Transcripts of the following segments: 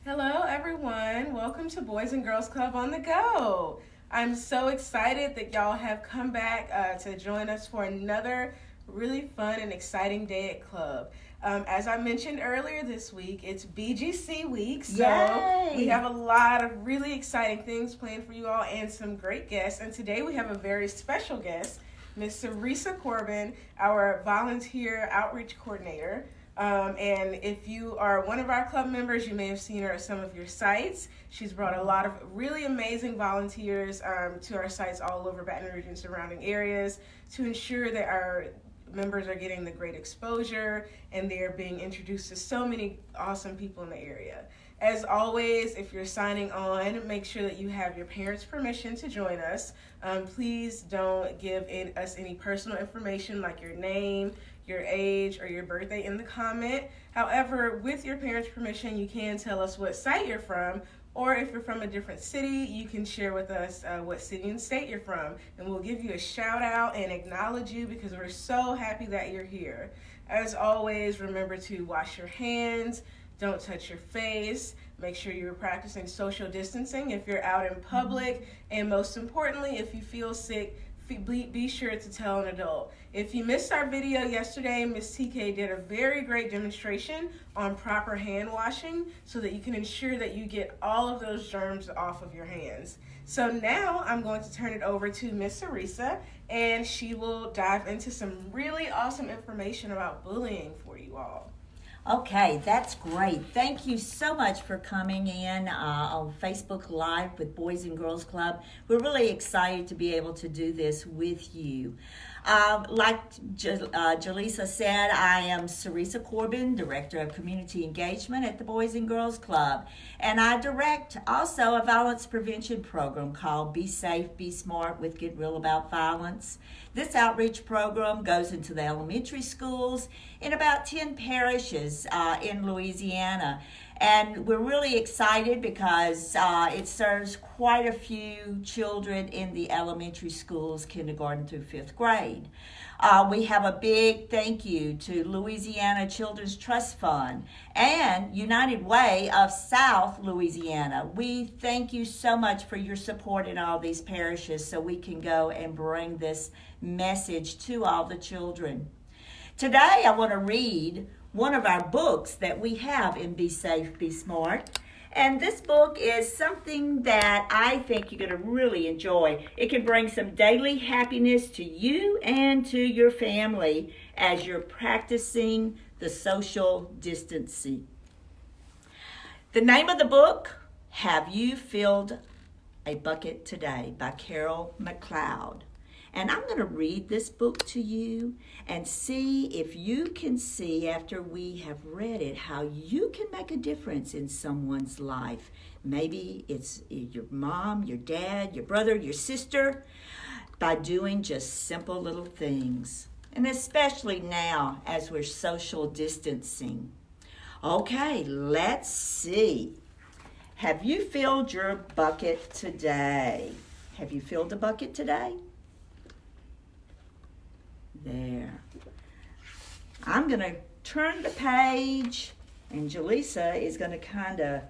Hello, everyone. Welcome to Boys and Girls Club on the Go. I'm so excited that y'all have come back to join us for another really fun and exciting day at club. As I mentioned earlier this week, it's BGC week, so we Yay! have a lot of really exciting things planned for you all and some great guests. And today we have a very special guest, Miss Sarisa Corbin, our volunteer outreach coordinator. And if you are one of our club members, you may have seen her at some of your sites. She's brought a lot of really amazing volunteers to our sites all over Baton Rouge and surrounding areas to ensure that our members are getting the great exposure and they're being introduced to so many awesome people in the area. As always, if you're signing on, make sure that you have your parents' permission to join us. Please don't give us any personal information like your name, your age, or your birthday in the comment. However, with your parents' permission, you can tell us what site you're from, or if you're from a different city, you can share with us what city and state you're from, and we'll give you a shout out and acknowledge you because we're so happy that you're here. As always, remember to wash your hands, don't touch your face, make sure you're practicing social distancing if you're out in public, and most importantly, if you feel sick, be sure to tell an adult. If you missed our video yesterday, Miss TK did a very great demonstration on proper hand washing so that you can ensure that you get all of those germs off of your hands. So now I'm going to turn it over to Miss Sarisa, and she will dive into some really awesome information about bullying for you all. Okay, that's great. Thank you so much for coming in on Facebook Live with Boys and Girls Club. We're really excited to be able to do this with you. Jaleesa said, I am Sarisa Corbin, Director of Community Engagement at the Boys and Girls Club. And I direct also a violence prevention program called Be Safe, Be Smart with Get Real About Violence. This outreach program goes into the elementary schools in about 10 parishes in Louisiana. And we're really excited because it serves quite a few children in the elementary schools, kindergarten through fifth grade. We have a big thank you to Louisiana Children's Trust Fund and United Way of South Louisiana. We thank you so much for your support in all these parishes so we can go and bring this message to all the children. Today I want to read one of our books that we have in Be Safe, Be Smart. And this book is something that I think you're going to really enjoy. It can bring some daily happiness to you and to your family as you're practicing the social distancing. The name of the book, Have You Filled a Bucket Today by Carol McLeod. And I'm going to read this book to you and see if you can see after we have read it how you can make a difference in someone's life. Maybe it's your mom, your dad, your brother, your sister, by doing just simple little things. And especially now as we're social distancing. Okay, let's see. Have you filled your bucket today? Have you filled a bucket today? There. I'm going to turn the page, and Jaleesa is going to kind of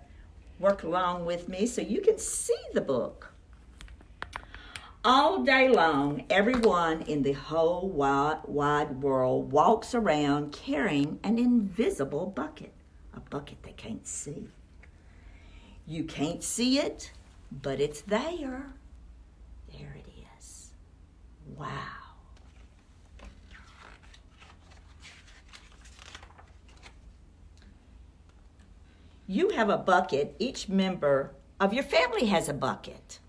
work along with me so you can see the book. All day long, everyone in the whole wide world walks around carrying an invisible bucket, a bucket they can't see. You can't see it, but it's there. There it is. Wow. You have a bucket. Each member of your family has a bucket.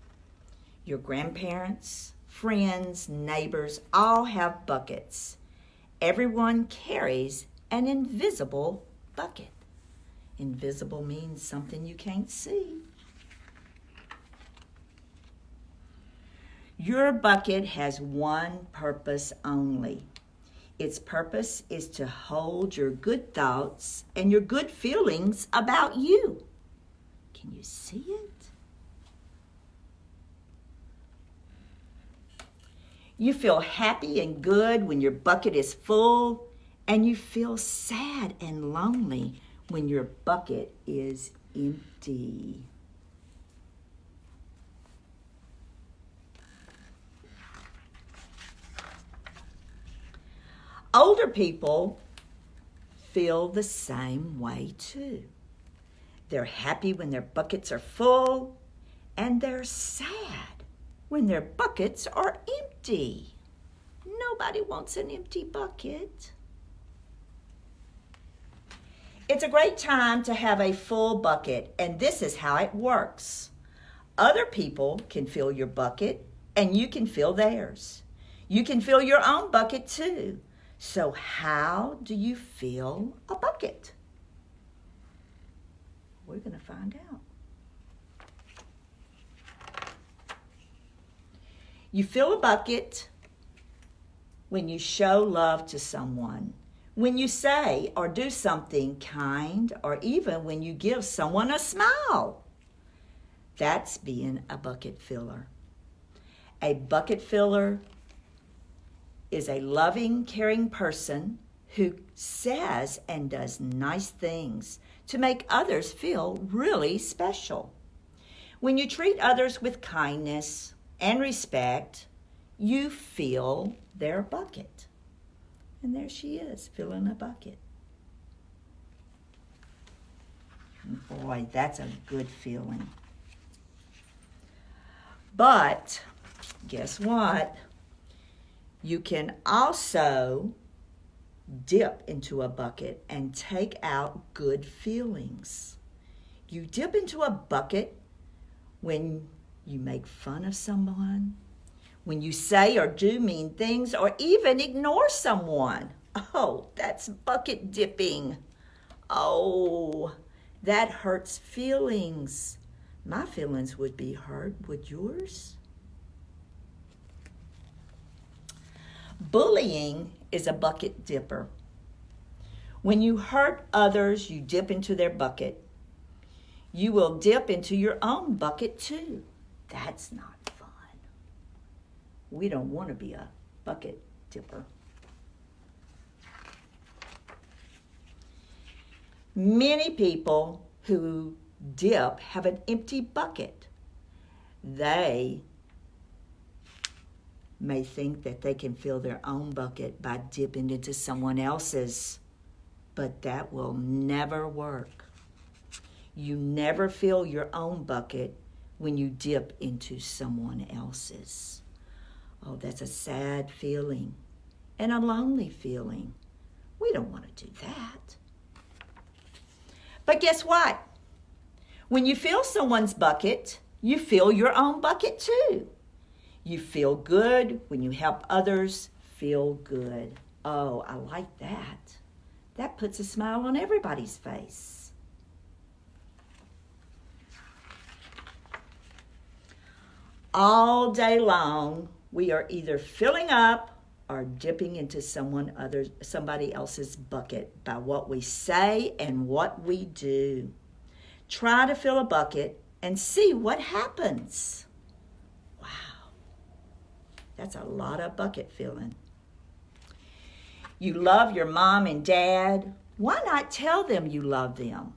Your grandparents, friends, neighbors all have buckets. Everyone carries an invisible bucket. Invisible means something you can't see. Your bucket has one purpose only. Its purpose is to hold your good thoughts and your good feelings about you. Can you see it? You feel happy and good when your bucket is full, and you feel sad and lonely when your bucket is empty. Older people feel the same way too. They're happy when their buckets are full, and they're sad when their buckets are empty. Nobody wants an empty bucket. It's a great time to have a full bucket, and this is how it works. Other people can fill your bucket, and you can fill theirs. You can fill your own bucket too. So how do you fill a bucket? We're going to find out. You fill a bucket when you show love to someone, when you say or do something kind, or even when you give someone a smile. That's being a bucket filler. A bucket filler is a loving, caring person who says and does nice things to make others feel really special. When you treat others with kindness and respect, you fill their bucket. And there she is, filling a bucket. Boy, that's a good feeling. But guess what? You can also dip into a bucket and take out good feelings. You dip into a bucket when you make fun of someone, when you say or do mean things, or even ignore someone. Oh, that's bucket dipping. Oh, that hurts feelings. My feelings would be hurt. Would yours? Bullying is a bucket dipper. When you hurt others, you dip into their bucket. You will dip into your own bucket too. That's not fun. We don't want to be a bucket dipper. Many people who dip have an empty bucket. They may think that they can fill their own bucket by dipping into someone else's, but that will never work. You never fill your own bucket when you dip into someone else's. Oh, that's a sad feeling and a lonely feeling. We don't want to do that. But guess what? When you fill someone's bucket, you fill your own bucket too. You feel good when you help others feel good. Oh, I like that. That puts a smile on everybody's face. All day long, we are either filling up or dipping into somebody else's bucket by what we say and what we do. Try to fill a bucket and see what happens. Wow, that's a lot of bucket filling. You love your mom and dad. Why not tell them you love them?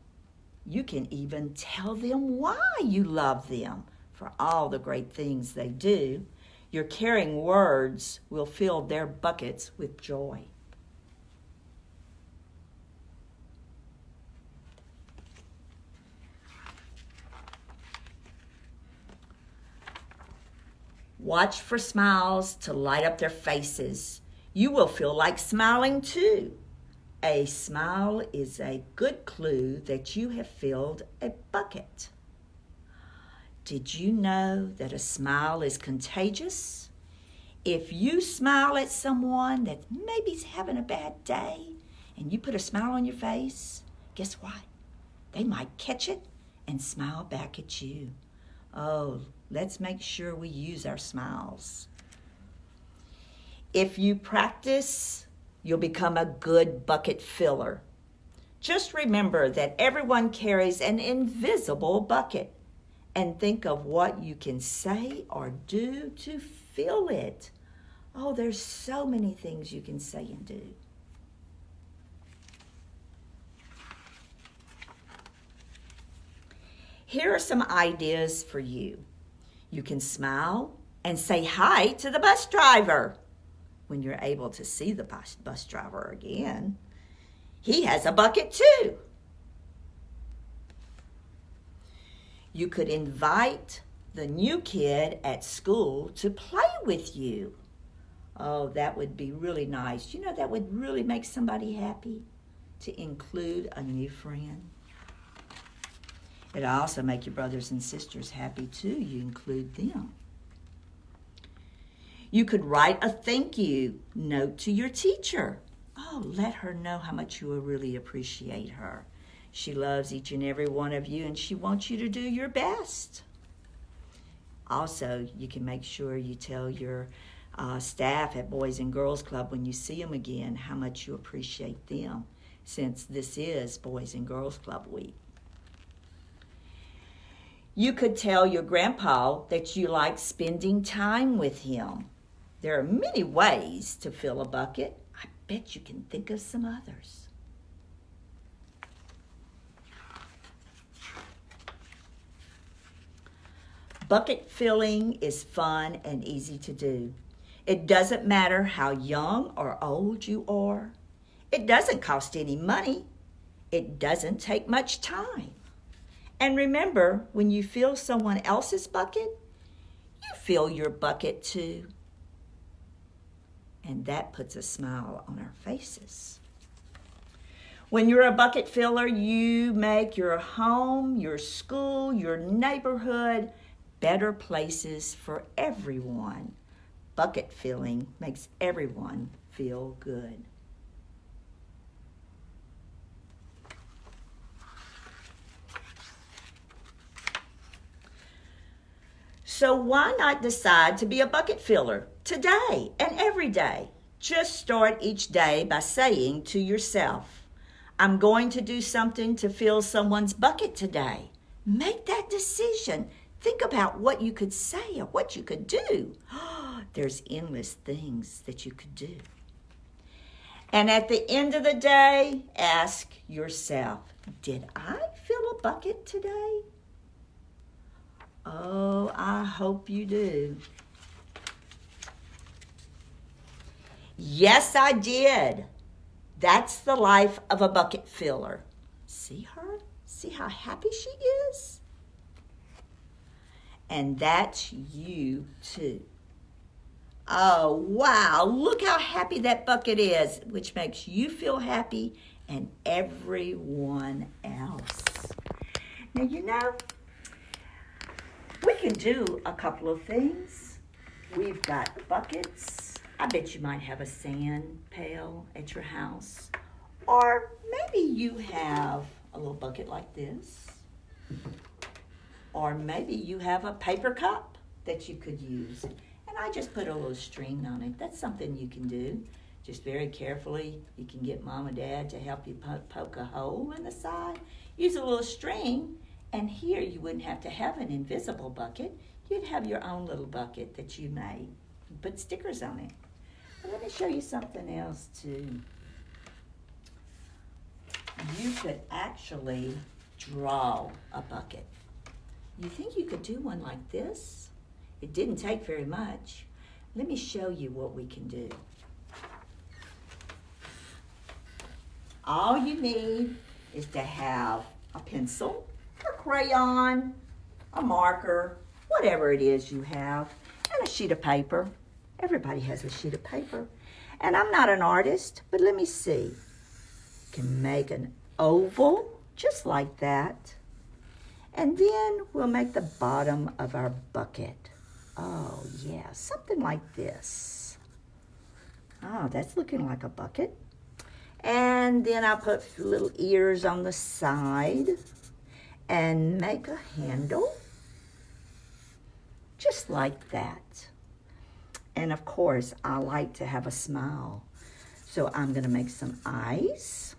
You can even tell them why you love them for all the great things they do. Your caring words will fill their buckets with joy. Watch for smiles to light up their faces. You will feel like smiling too. A smile is a good clue that you have filled a bucket. Did you know that a smile is contagious? If you smile at someone that maybe's having a bad day and you put a smile on your face, guess what? They might catch it and smile back at you. Oh, let's make sure we use our smiles. If you practice, you'll become a good bucket filler. Just remember that everyone carries an invisible bucket. And think of what you can say or do to fill it. Oh, there's so many things you can say and do. Here are some ideas for you. You can smile and say hi to the bus driver when you're able to see the bus driver again. He has a bucket too. You could invite the new kid at school to play with you. Oh, that would be really nice. You know, that would really make somebody happy to include a new friend. It'll also make your brothers and sisters happy too. You include them. You could write a thank you note to your teacher. Oh, let her know how much you really appreciate her. She loves each and every one of you, and she wants you to do your best. Also, you can make sure you tell your staff at Boys and Girls Club when you see them again how much you appreciate them, since this is Boys and Girls Club Week. You could tell your grandpa that you like spending time with him. There are many ways to fill a bucket. I bet you can think of some others. Bucket filling is fun and easy to do. It doesn't matter how young or old you are. It doesn't cost any money. It doesn't take much time. And remember, when you fill someone else's bucket, you fill your bucket too. And that puts a smile on our faces. When you're a bucket filler, you make your home, your school, your neighborhood better places for everyone. Bucket filling makes everyone feel good. So why not decide to be a bucket filler today and every day? Just start each day by saying to yourself, I'm going to do something to fill someone's bucket today. Make that decision. Think about what you could say or what you could do. There's endless things that you could do. And at the end of the day, ask yourself, did I fill a bucket today? Oh, I hope you do. Yes, I did. That's the life of a bucket filler. See her? See how happy she is? And that's you too. Oh, wow. Look how happy that bucket is, which makes you feel happy and everyone else. Now, you know, we can do a couple of things. We've got buckets. I bet you might have a sand pail at your house. Or maybe you have a little bucket like this. Or maybe you have a paper cup that you could use. And I just put a little string on it. That's something you can do. Just very carefully, you can get mom and dad to help you poke a hole in the side. Use a little string. And here you wouldn't have to have an invisible bucket. You'd have your own little bucket that you made. Put stickers on it. But let me show you something else too. You could actually draw a bucket. You think you could do one like this? It didn't take very much. Let me show you what we can do. All you need is to have a pencil, a crayon, a marker, whatever it is you have, and a sheet of paper. Everybody has a sheet of paper. And I'm not an artist, but let me see. You can make an oval just like that. And then we'll make the bottom of our bucket. Oh, yeah, something like this. Oh, that's looking like a bucket. And then I'll put little ears on the side and make a handle just like that. And of course, I like to have a smile. So I'm gonna make some eyes.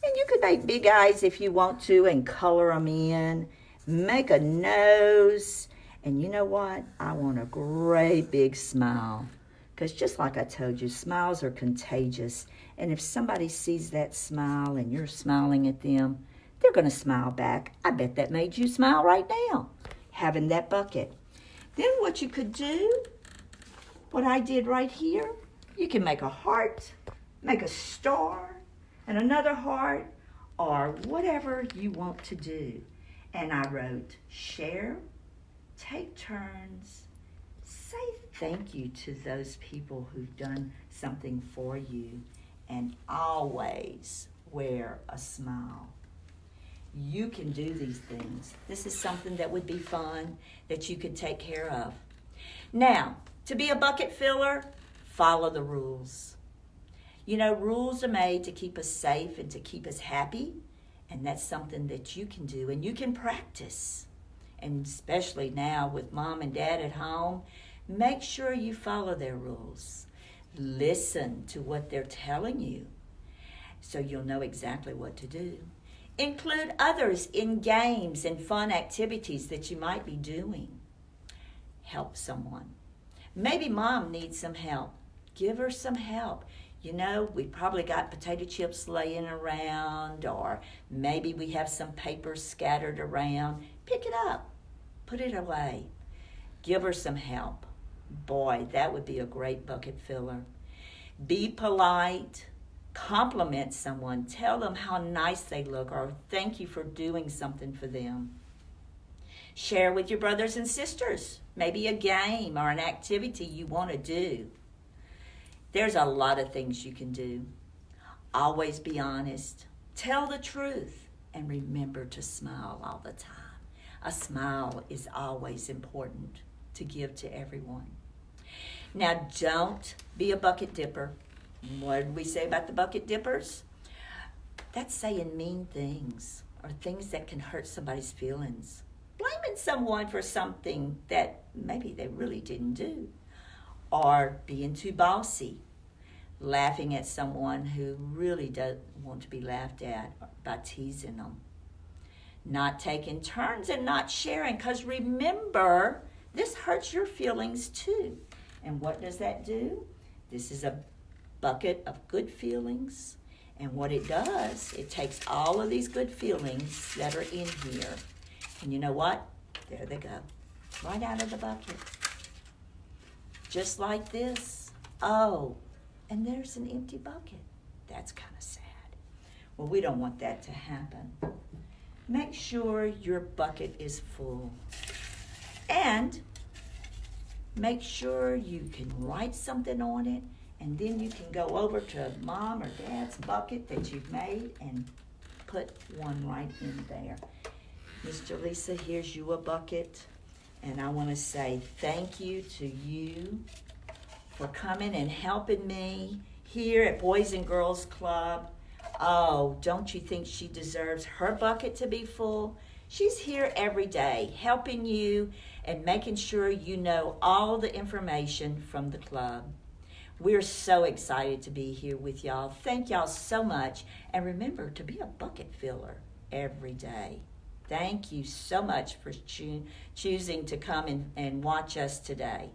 And you could make big eyes if you want to and color them in. Make a nose. And you know what? I want a great big smile. Because just like I told you, smiles are contagious. And if somebody sees that smile and you're smiling at them, they're going to smile back. I bet that made you smile right now, having that bucket. Then what you could do, what I did right here, you can make a heart, make a star, and another heart, or whatever you want to do. And I wrote, share, take turns, say thank you to those people who've done something for you, and always wear a smile. You can do these things. This is something that would be fun that you could take care of. Now, to be a bucket filler, follow the rules. You know, rules are made to keep us safe and to keep us happy, and that's something that you can do and you can practice. And especially now with mom and dad at home, make sure you follow their rules. Listen to what they're telling you so you'll know exactly what to do. Include others in games and fun activities that you might be doing. Help someone. Maybe mom needs some help. Give her some help. You know, we probably got potato chips laying around, or maybe we have some paper scattered around. Pick it up. Put it away. Give her some help. Boy, that would be a great bucket filler. Be polite. Compliment someone. Tell them how nice they look, or thank you for doing something for them. Share with your brothers and sisters. Maybe a game or an activity you want to do. There's a lot of things you can do. Always be honest. Tell the truth. And remember to smile all the time. A smile is always important to give to everyone. Now, don't be a bucket dipper. What did we say about the bucket dippers? That's saying mean things or things that can hurt somebody's feelings. Blaming someone for something that maybe they really didn't do. Or being too bossy. Laughing at someone who really doesn't want to be laughed at by teasing them. Not taking turns and not sharing, because remember, this hurts your feelings too. And what does that do? This is a bucket of good feelings, and what it does, it takes all of these good feelings that are in here, and you know what? There they go, right out of the bucket. Just like this. Oh, and there's an empty bucket. That's kind of sad. Well, we don't want that to happen. Make sure your bucket is full. And make sure you can write something on it, and then you can go over to mom or dad's bucket that you've made and put one right in there. Mr. Lisa, here's you a bucket. And I want to say thank you to you for coming and helping me here at Boys and Girls Club. Oh, don't you think she deserves her bucket to be full? She's here every day helping you and making sure you know all the information from the club. We're so excited to be here with y'all. Thank y'all so much. And remember to be a bucket filler every day. Thank you so much for choosing to come and watch us today.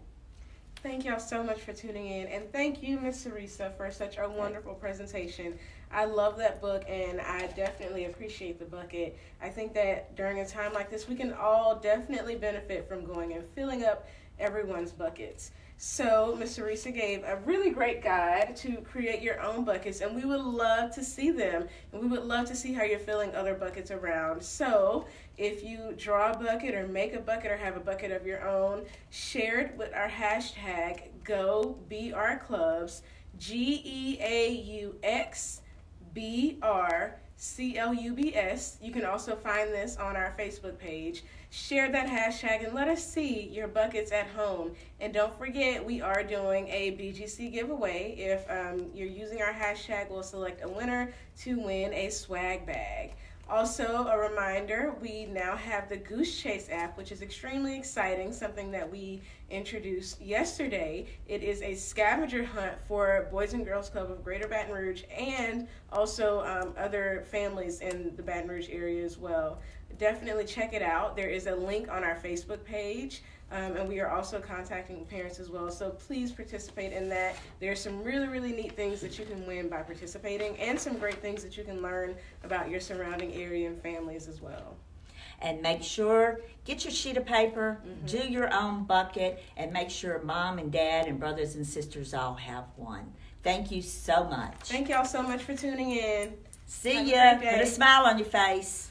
Thank y'all so much for tuning in. And thank you, Ms. Sarisa, for such a wonderful presentation. I love that book, and I definitely appreciate the bucket. I think that during a time like this, we can all definitely benefit from going and filling up everyone's buckets. So Ms. Sarisa gave a really great guide to create your own buckets, and we would love to see them, and we would love to see how you're filling other buckets around. So if you draw a bucket or make a bucket or have a bucket of your own, share it with our hashtag GoBRClubs, GeauxBRClubs. You can also find this on our Facebook page. Share that hashtag and let us see your buckets at home. And don't forget, we are doing a BGC giveaway. If you're using our hashtag, we'll select a winner to win a swag bag. Also, a reminder, we now have the Goose Chase app, which is extremely exciting, something that we introduced yesterday. It is a scavenger hunt for Boys and Girls Club of Greater Baton Rouge and also other families in the Baton Rouge area as well. definitely check it out. There is a link on our Facebook page. And we are also contacting parents as well. So please participate in that. There's some really, really neat things that you can win by participating, and some great things that you can learn about your surrounding area and families as well. And make sure, get your sheet of paper, do your own bucket, and make sure mom and dad and brothers and sisters all have one. Thank you so much. Thank y'all so much for tuning in. See Have a ya. great day. Put a smile on your face.